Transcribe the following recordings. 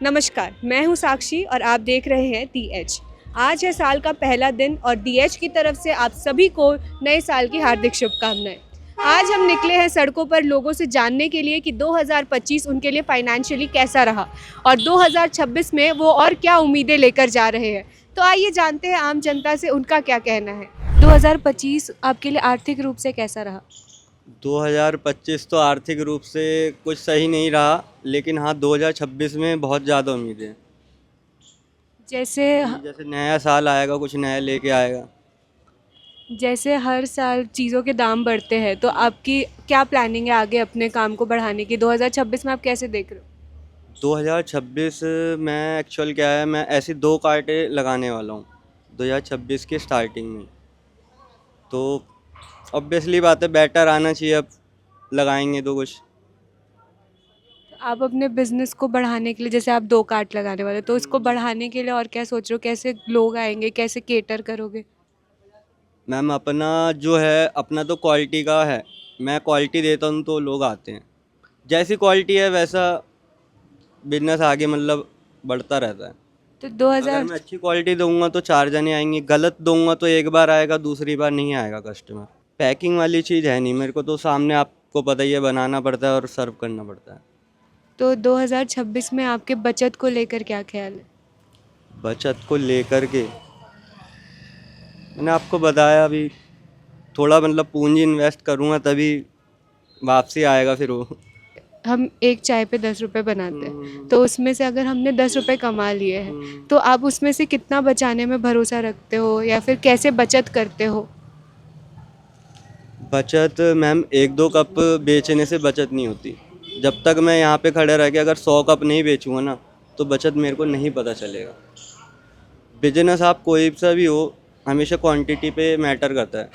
नमस्कार, मैं हूं साक्षी और आप देख रहे हैं दी एज। आज है साल का पहला दिन और दी एज की तरफ से आप सभी को नए साल की हार्दिक शुभकामनाएं। आज हम निकले हैं सड़कों पर लोगों से जानने के लिए कि 2025 उनके लिए फाइनेंशियली कैसा रहा और 2026 में वो और क्या उम्मीदें लेकर जा रहे हैं। तो आइए जानते हैं आम जनता से उनका क्या कहना है। 2025 आपके लिए आर्थिक रूप से कैसा रहा? 2025 तो आर्थिक रूप से कुछ सही नहीं रहा, लेकिन हाँ 2026 में बहुत ज़्यादा उम्मीदें हैं। जैसे जैसे नया साल आएगा, कुछ नया लेके आएगा। जैसे हर साल चीज़ों के दाम बढ़ते हैं, तो आपकी क्या प्लानिंग है आगे अपने काम को बढ़ाने की? 2026 में आप कैसे देख रहे हो? 2026 में एक्चुअल क्या है, मैं ऐसी 2 कार्टें लगाने वाला हूँ 2026 की स्टार्टिंग में। तो ऑब्वियसली बात है, बेटर आना चाहिए, अब लगाएंगे तो कुछ। आप अपने बिजनेस को बढ़ाने के लिए, जैसे आप 2 कार्ट लगाने वाले, तो इसको बढ़ाने के लिए और क्या सोच रहे हो? कैसे लोग आएंगे, कैसे केटर करोगे? मैम अपना जो है, अपना तो क्वालिटी का है। मैं क्वालिटी देता हूँ तो लोग आते हैं। जैसी क्वालिटी है वैसा बिजनेस आगे मतलब बढ़ता रहता है। तो अगर 2000 मैं अच्छी क्वालिटी दूंगा तो 4 जने आएंगे, गलत दूंगा तो एक बार आएगा, दूसरी बार नहीं आएगा कस्टमर। पैकिंग वाली चीज़ है नहीं, मेरे को तो सामने आपको पता ही है, बनाना पड़ता है और सर्व करना पड़ता है। तो 2026 में आपके बचत को लेकर क्या ख्याल है? बचत को लेकर के मैंने आपको बताया अभी, थोड़ा मतलब पूंजी इन्वेस्ट करूंगा तभी वापसी आएगा फिर वो। हम एक चाय पे 10 रुपये बनाते हैं, तो उसमें से अगर हमने 10 रुपये कमा लिए हैं, तो आप उसमें से कितना बचाने में भरोसा रखते हो या फिर कैसे बचत करते हो? बचत मैम 1-2 कप बेचने से बचत नहीं होती। जब तक मैं यहाँ पे खड़े रह के अगर 100 कप नहीं बेचूंगा ना, तो बचत मेरे को नहीं पता चलेगा। बिजनेस आप कोई सा भी हो, हमेशा क्वांटिटी पे मैटर करता है।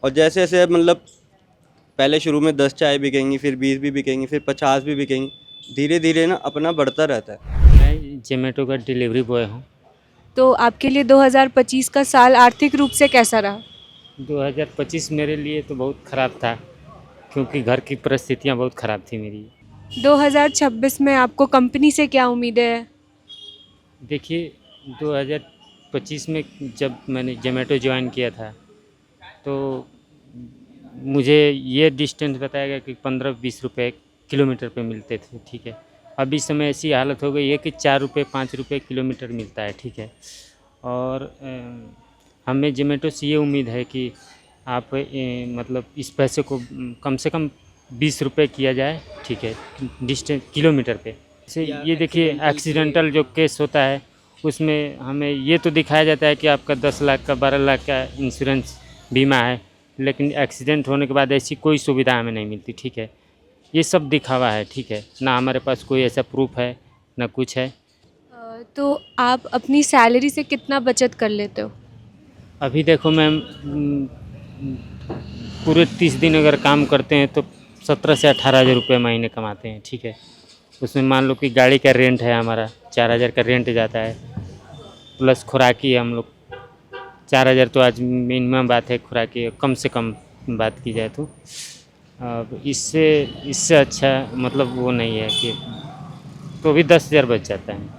और जैसे जैसे मतलब पहले शुरू में 10 चाय बिकेंगी, फिर 20 भी बिकेंगी, फिर 50 भी बिकेंगी, धीरे धीरे ना अपना बढ़ता रहता है। मैं जोमेटो का डिलीवरी बॉय हूँ। तो आपके लिए 2025 का साल आर्थिक रूप से कैसा रहा? 2025 मेरे लिए तो बहुत ख़राब था, क्योंकि घर की परिस्थितियाँ बहुत ख़राब थी मेरी। 2026 में आपको कंपनी से क्या उम्मीदें हैं? देखिए, 2025 में जब मैंने जोमेटो ज्वाइन किया था, तो मुझे ये डिस्टेंस बताया गया कि 15-20 रुपए किलोमीटर पे मिलते थे, ठीक है। अब इस समय ऐसी हालत हो गई है कि 4 रुपये 5 रुपये किलोमीटर मिलता है, ठीक है। और हमें जोमेटो से ये उम्मीद है कि आप मतलब इस पैसे को कम से कम 20 रुपये किया जाए, ठीक है, डिस्टेंस किलोमीटर पे। जैसे ये देखिए, एक्सीडेंटल जो केस होता है उसमें हमें ये तो दिखाया जाता है कि आपका 10 लाख का 12 लाख का इंश्योरेंस बीमा है, लेकिन एक्सीडेंट होने के बाद ऐसी कोई सुविधा हमें नहीं मिलती, ठीक है। ये सब दिखावा है, ठीक है ना, हमारे पास कोई ऐसा प्रूफ है ना कुछ है। तो आप अपनी सैलरी से कितना बचत कर लेते हो? अभी देखो मैम, पूरे 30 दिन अगर काम करते हैं तो 17 से 18 हज़ार रुपये महीने कमाते हैं, ठीक है। उसमें मान लो कि गाड़ी का रेंट है हमारा 4 हज़ार का रेंट जाता है, प्लस खुराकी है हम लोग 4 हज़ार, तो आज मिनिमम बात है खुराकी, कम से कम बात की जाए तो। अब इससे इससे अच्छा मतलब वो नहीं है कि, तो भी 10 हज़ार बच जाता है।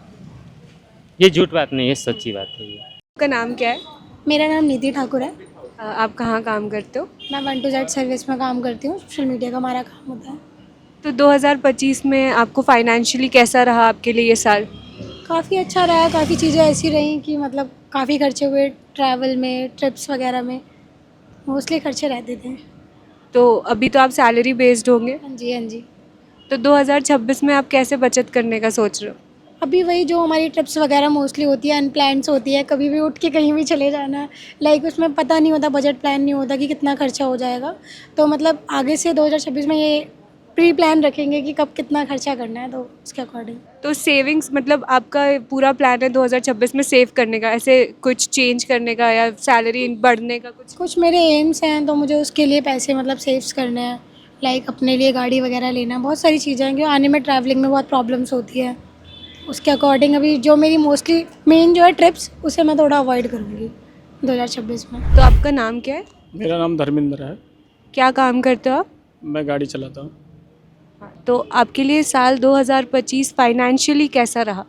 ये झूठ बात नहीं है, सच्ची बात है ये। आपका नाम क्या है? मेरा नाम निधि ठाकुर है। आप कहाँ काम करते हो? मैं 1 to Z सर्विस में काम करती हूँ। सोशल मीडिया का हमारा काम होता है। तो 2025 में आपको फाइनेंशियली कैसा रहा आपके लिए ये साल? काफ़ी अच्छा रहा, काफ़ी चीज़ें ऐसी रहीं कि मतलब काफ़ी खर्चे हुए ट्रैवल में, ट्रिप्स वगैरह में, मोस्टली खर्चे रहते थे। तो अभी तो आप सैलरी बेस्ड होंगे, हाँ जी, हाँ जी। तो 2026 में आप कैसे बचत करने का सोच रहे हो? अभी वही जो हमारी ट्रिप्स वगैरह मोस्टली होती है, अनप्लान्स होती है, कभी भी उठ के कहीं भी चले जाना है। लाइक उसमें पता नहीं होता, बजट प्लान नहीं होता कि कितना खर्चा हो जाएगा। तो मतलब आगे से 2026 में ये प्री प्लान रखेंगे कि कब कितना खर्चा करना है, तो उसके अकॉर्डिंग। तो सेविंग्स मतलब आपका पूरा प्लान है 2026 में सेव करने का, ऐसे कुछ चेंज करने का या सैलरी बढ़ने का कुछ? कुछ मेरे एम्स हैं, तो मुझे उसके लिए पैसे मतलब सेव्स करने हैं। लाइक अपने लिए गाड़ी वगैरह लेना, बहुत सारी चीज़ें हैं क्योंकि आने में ट्रैवलिंग में बहुत प्रॉब्लम्स होती है। उसके अकॉर्डिंग अभी जो मेरी मोस्टली मेन जो है ट्रिप्स, उसे मैं थोड़ा अवॉइड करूँगी 2026 में। तो आपका नाम क्या है? मेरा नाम धर्मेंद्र है। क्या काम करते हो आप? मैं गाड़ी चलाता हूँ। तो आपके लिए साल 2025 फाइनेंशियली कैसा रहा?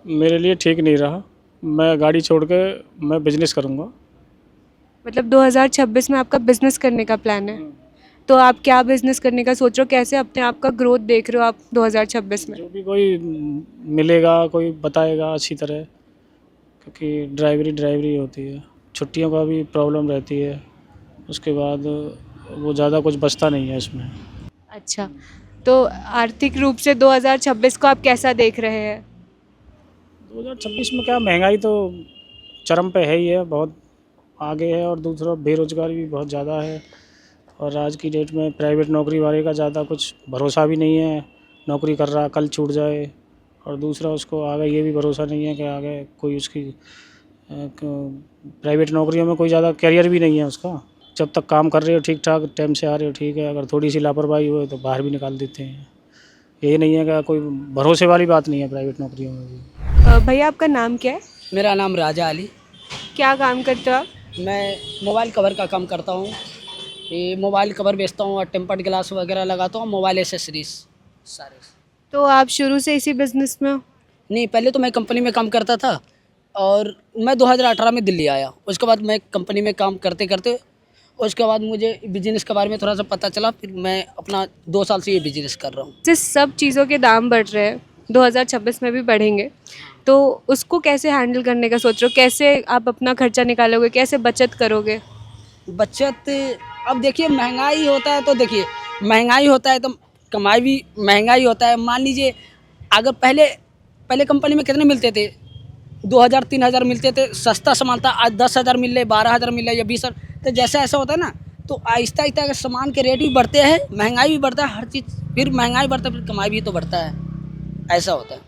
मेरे लिए ठीक नहीं रहा। मैं गाड़ी छोड़ के मैं बिजनेस करूँगा। मतलब 2026 में आपका बिजनेस करने का प्लान है, तो आप क्या बिजनेस करने का सोच रहे हो? कैसे अपने आप का ग्रोथ देख रहे हो आप 2026 में? जो भी कोई मिलेगा, कोई बताएगा अच्छी तरह, क्योंकि ड्राइवरी होती है। छुट्टियों का भी प्रॉब्लम रहती है। उसके बाद वो ज़्यादा कुछ बचता नहीं है इसमें। अच्छा, तो आर्थिक रूप से 2026 को आप कैसा देख रहे हैं? 2026 में क्या, महंगाई तो चरम पे है ही है, बहुत आगे है, और दूसरा बेरोजगारी भी बहुत ज़्यादा है। और आज की डेट में प्राइवेट नौकरी वाले का ज़्यादा कुछ भरोसा भी नहीं है। नौकरी कर रहा, कल छूट जाए। और दूसरा उसको आगे ये भी भरोसा नहीं है कि आगे कोई उसकी प्राइवेट नौकरियों में कोई ज़्यादा करियर भी नहीं है उसका। जब तक काम कर रहे हो ठीक ठाक, टाइम से आ रहे हो ठीक है, अगर थोड़ी सी लापरवाही हो तो बाहर भी निकाल देते हैं। ये नहीं है कि कोई भरोसे वाली बात नहीं है प्राइवेट नौकरियों में भी। भैया आपका नाम क्या है? मेरा नाम राजा अली। क्या काम करते हो आप? मैं मोबाइल कवर का काम करता हूँ। ये मोबाइल कवर बेचता हूँ और टेम्पर्ड ग्लास वगैरह लगाता हूँ, मोबाइल एसेसरीज सारे। तो आप शुरू से इसी बिजनेस में हो? नहीं, पहले तो मैं कंपनी में काम करता था और मैं 2018 में दिल्ली आया। उसके बाद मैं कंपनी में काम करते करते उसके बाद मुझे बिजनेस के बारे में थोड़ा सा पता चला, फिर मैं अपना 2 साल से ये बिजनेस कर रहा हूँ। जिस सब चीज़ों के दाम बढ़ रहे हैं, 2026 में भी बढ़ेंगे, तो उसको कैसे हैंडल करने का सोच रहे हो? कैसे आप अपना खर्चा निकालोगे? कैसे बचत करोगे? बचत, अब देखिए महंगाई होता है तो देखिए महंगाई होता है तो कमाई भी महंगाई होता है। मान लीजिए अगर पहले कंपनी में कितने मिलते थे, 2000-3000 मिलते थे, सस्ता सामान था। आज 10,000 मिल रहे, 12,000 मिल रहे या 20,000। तो जैसा ऐसा होता है ना, तो आहिस्ता आहिस्ता अगर सामान के रेट भी बढ़ते हैं, महंगाई भी बढ़ता है, हर चीज़, फिर महंगाई बढ़ता है, फिर कमाई भी तो बढ़ता है, ऐसा होता है।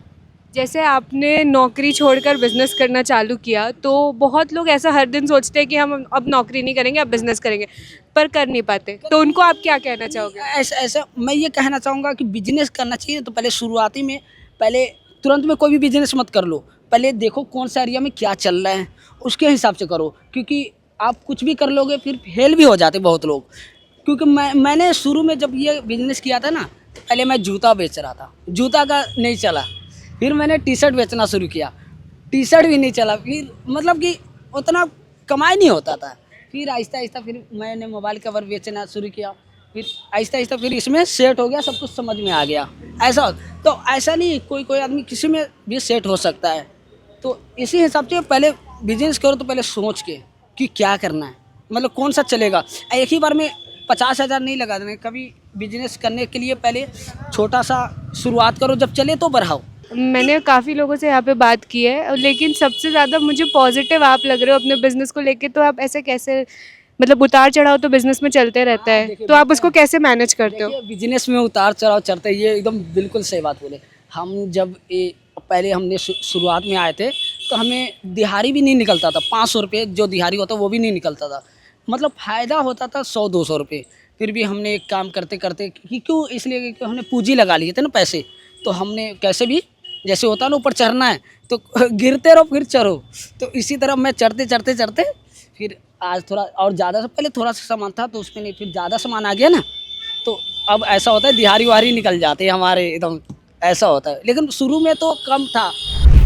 जैसे आपने नौकरी छोड़कर बिजनेस करना चालू किया, तो बहुत लोग ऐसा हर दिन सोचते हैं कि हम अब नौकरी नहीं करेंगे, अब बिजनेस करेंगे, पर कर नहीं पाते। तो उनको आप क्या कहना चाहोगे? ऐसा मैं ये कहना चाहूँगा कि बिजनेस करना चाहिए तो पहले शुरुआती में, पहले तुरंत में कोई भी बिजनेस मत कर लो। पहले देखो कौन सा एरिया में क्या चल रहा है, उसके हिसाब से करो, क्योंकि आप कुछ भी कर लोगे फिर फेल भी हो जाते बहुत लोग। क्योंकि मैंने शुरू में जब ये बिजनेस किया था ना, तो पहले मैं जूता बेच रहा था, जूता का नहीं चला। फिर मैंने टी शर्ट बेचना शुरू किया, टी शर्ट भी नहीं चला। फिर मतलब कि उतना कमाई नहीं होता था। फिर आहिस्ता आहिस्ता फिर मैंने मोबाइल कवर बेचना शुरू किया। फिर आहिस्ता आहिस्ता फिर इसमें सेट हो गया, सब कुछ समझ में आ गया। ऐसा तो ऐसा नहीं, कोई आदमी किसी में भी सेट हो सकता है। तो इसी हिसाब से पहले बिजनेस करो तो पहले सोच के कि क्या करना है, मतलब कौन सा चलेगा। एक ही बार में 50,000 नहीं लगा देना। कभी बिजनेस करने के लिए पहले छोटा सा शुरुआत करो, जब चले तो बढ़ाओ। मैंने काफ़ी लोगों से यहाँ पे बात की है, लेकिन सबसे ज़्यादा मुझे पॉजिटिव आप लग रहे हो अपने बिजनेस को लेके। तो आप ऐसे कैसे, मतलब उतार चढ़ाव तो बिजनेस में चलते रहता है, तो आप उसको कैसे मैनेज करते हो? देखिए, बिजनेस में उतार चढ़ाव चलते हैं, ये एकदम बिल्कुल सही बात बोले। हम जब पहले हमने शुरुआत में आए थे तो हमें दिहाड़ी भी नहीं निकलता था। 500 रुपये जो दिहाड़ी होता वो भी नहीं निकलता था, मतलब फ़ायदा होता था 100-200 रुपये। फिर भी हमने एक काम करते करते, क्यों, इसलिए कि हमने पूंजी लगा लिए थे ना, पैसे। तो हमने कैसे भी, जैसे होता है ना, ऊपर चढ़ना है तो गिरते रहो फिर चढ़ो। तो इसी तरह मैं चढ़ते फिर आज थोड़ा और ज़्यादा, से पहले थोड़ा सा सामान था तो उसमें नहीं, फिर ज़्यादा सामान आ गया ना, तो अब ऐसा होता है दिहाड़ी वारी निकल जाते हैं हमारे, एकदम ऐसा होता है। लेकिन शुरू में तो कम था।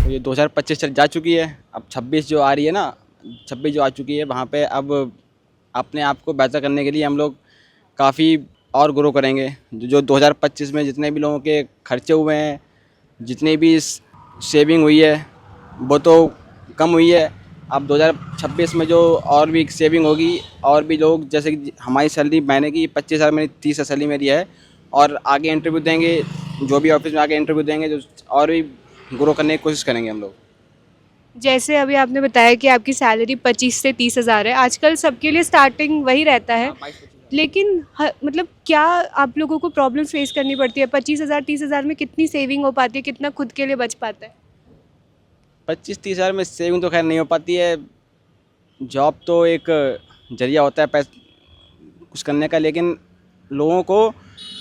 तो ये 2025 चल जा चुकी है, अब 26 जो आ रही है ना, 26 जो आ चुकी है, वहाँ पे अब अपने आप को बेहतर करने के लिए हम लोग काफ़ी और ग्रो करेंगे। जो 2025 में जितने भी लोगों के खर्चे हुए हैं, जितनी भी सेविंग हुई है, वो तो कम हुई है। अब 2026 में जो और भी सेविंग होगी, और भी लोग, जैसे कि हमारी सैलरी महीने की 25,000 मेरी 30 सैलरी मेरी है, और आगे इंटरव्यू देंगे, जो भी ऑफिस में आगे इंटरव्यू देंगे, जो और भी ग्रो करने की कोशिश करेंगे हम लोग। जैसे अभी आपने बताया कि आपकी सैलरी 25 से 30 हज़ार है, आजकल सबके लिए स्टार्टिंग वही रहता है, लेकिन मतलब क्या आप लोगों को प्रॉब्लम फेस करनी पड़ती है? 25,000 30,000 में कितनी सेविंग हो पाती है, कितना खुद के लिए बच पाता है? 25-30 हज़ार में सेविंग तो खैर नहीं हो पाती है। जॉब तो एक जरिया होता है पैसे कुछ करने का, लेकिन लोगों को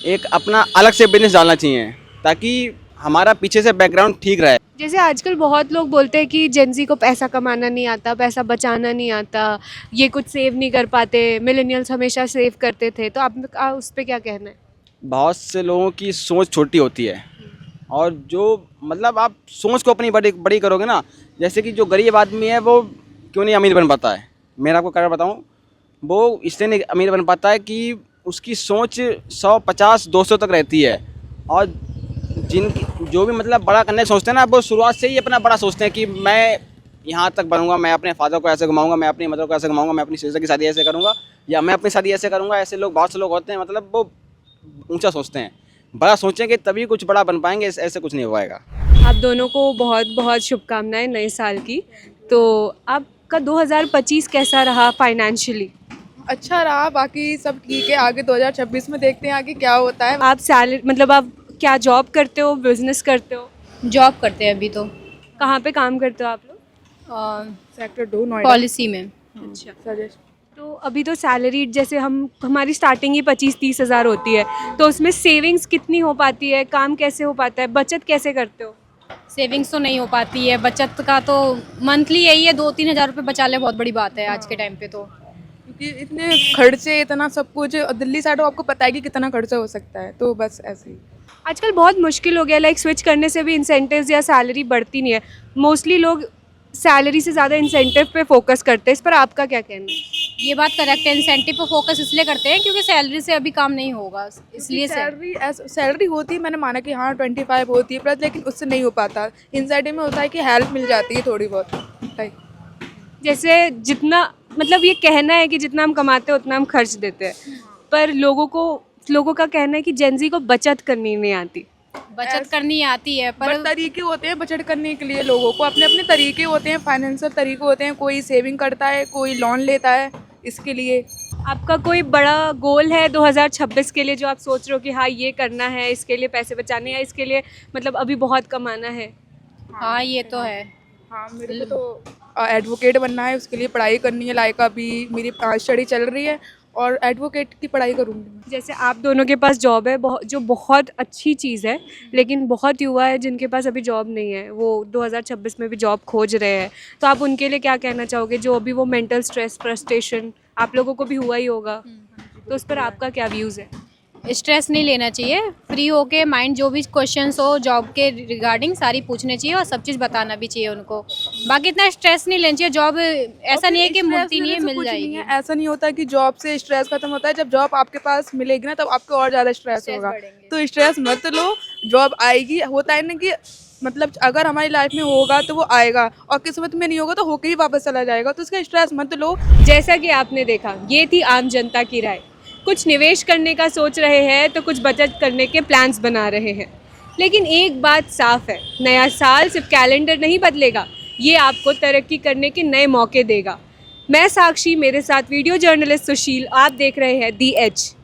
एक अपना अलग से बिजनेस डालना चाहिए, ताकि हमारा पीछे से बैकग्राउंड ठीक रहे। जैसे आजकल बहुत लोग बोलते हैं कि जेनजी को पैसा कमाना नहीं आता, पैसा बचाना नहीं आता, ये कुछ सेव नहीं कर पाते, मिलेनियल्स हमेशा सेव करते थे, तो आप उस पर क्या कहना है? बहुत से लोगों की सोच छोटी होती है, और जो मतलब आप सोच को अपनी बड़ी बड़ी करोगे ना, जैसे कि जो गरीब आदमी है वो क्यों नहीं अमीर बन पाता है, मैं आपको कारण बताऊं, वो इसलिए नहीं अमीर बन पाता है कि उसकी सोच 100, 50, 200 तक रहती है। और जिनकी जो भी मतलब बड़ा करने सोचते हैं ना, वो शुरुआत से ही अपना बड़ा सोचते हैं कि मैं यहाँ तक बनूंगा, मैं अपने फादर को ऐसे घुमाऊंगा, मैं अपनी मदर को ऐसे घुमाऊंगा, मैं अपनी सिस्टर की शादी ऐसे करूँगा, या मैं अपनी शादी ऐसे करूँगा। ऐसे लोग, बहुत से लोग होते हैं, मतलब वो ऊंचा सोचते हैं। बड़ा सोचेंगे तभी कुछ बड़ा बन पाएंगे, ऐसे कुछ नहीं हो पाएगा। आप दोनों को बहुत बहुत शुभकामनाएं नए साल की। तो आपका 2025 कैसा रहा फाइनेंशियली? अच्छा रहा, बाकी सब ठीक है। आगे 2026 में देखते हैं आगे क्या होता है। आप सैलरी मतलब आप क्या जॉब करते हो, बिजनेस करते हो? जॉब करते हैं अभी तो कहाँ पे काम करते हो आप लोग? सेक्टर 2 नोएडा। पॉलिसी में। अच्छा, सजेस्ट तो अभी तो सैलरी जैसे हमारी स्टार्टिंग ही 25-30 हज़ार होती है, तो उसमें सेविंग्स कितनी हो पाती है, काम कैसे हो पाता है, बचत कैसे करते हो? सेविंग्स तो नहीं हो पाती है, बचत का तो मंथली यही है, 2-3 हज़ार रुपये बचा ले, बहुत बड़ी बात है आज के टाइम पे। तो क्योंकि इतने खर्चे, इतना सब कुछ, और दिल्ली साइड आपको पता है कि कितना खर्चा हो सकता है, तो बस ऐसे ही। आजकल बहुत मुश्किल हो गया, लाइक स्विच करने से भी इंसेंटिव्स या सैलरी बढ़ती नहीं है। मोस्टली लोग सैलरी से ज़्यादा इंसेंटिव पे फोकस करते हैं, इस पर आपका क्या कहना है? ये बात करेक्ट है, इंसेंटिव पे फोकस इसलिए करते हैं क्योंकि सैलरी से अभी काम नहीं होगा, इसलिए से सैलरी होती है, मैंने माना कि हाँ 25 होती है प्लस, लेकिन उससे नहीं हो पाता। इंसेंटिव में होता है कि हेल्प मिल जाती है थोड़ी बहुत, लाइक जैसे जितना मतलब ये कहना है कि जितना हम कमाते हैं उतना हम खर्च देते हैं, पर लोगों का कहना है कि जेनजी को बचत करनी नहीं आती। बचत करनी आती है पर तरीके होते हैं बचत करने के लिए। लोगों को अपने अपने तरीके होते हैं, फाइनेंशियल तरीके होते हैं। कोई सेविंग करता है, कोई लोन लेता है इसके लिए। आपका कोई बड़ा गोल है 2026 के लिए जो आप सोच रहे हो कि हाँ ये करना है, इसके लिए पैसे बचाने हैं, इसके लिए मतलब अभी बहुत कमाना है? हाँ ये तो है। हाँ, मेरे को तो एडवोकेट बनना है, उसके लिए पढ़ाई करनी है। लाइक अभी मेरी स्टडी चल रही है और एडवोकेट की पढ़ाई करूँगी। जैसे आप दोनों के पास जॉब है, जो बहुत अच्छी चीज़ है, लेकिन बहुत युवा है जिनके पास अभी जॉब नहीं है, वो 2026 में भी जॉब खोज रहे हैं, तो आप उनके लिए क्या कहना चाहोगे? जो अभी वो मेंटल स्ट्रेस, फ्रस्ट्रेशन आप लोगों को भी हुआ ही होगा, तो उस पर आपका क्या व्यूज़ है? स्ट्रेस नहीं लेना चाहिए, फ्री होके माइंड जो भी क्वेश्चंस हो जॉब के रिगार्डिंग सारी पूछने चाहिए और सब चीज़ बताना भी चाहिए उनको। बाकी इतना स्ट्रेस नहीं लेना चाहिए। जॉब ऐसा नहीं है कि मिलती नहीं है, मिल जाएगी। ऐसा नहीं होता कि जॉब से स्ट्रेस खत्म होता है। जब जॉब आपके पास मिलेगी ना, तब आपको और ज़्यादा स्ट्रेस होगा। तो स्ट्रेस मत लो, जॉब आएगी। होता है ना कि मतलब अगर हमारी लाइफ में होगा तो वो आएगा, और किस्मत में नहीं होगा तो होके ही वापस चला जाएगा। तो उसका स्ट्रेस मत लो। जैसा कि आपने देखा, ये थी आम जनता की राय। कुछ निवेश करने का सोच रहे हैं तो कुछ बचत करने के प्लान्स बना रहे हैं। लेकिन एक बात साफ है, नया साल सिर्फ कैलेंडर नहीं बदलेगा, ये आपको तरक्की करने के नए मौके देगा। मैं साक्षी, मेरे साथ वीडियो जर्नलिस्ट सुशील, आप देख रहे हैं दी एज।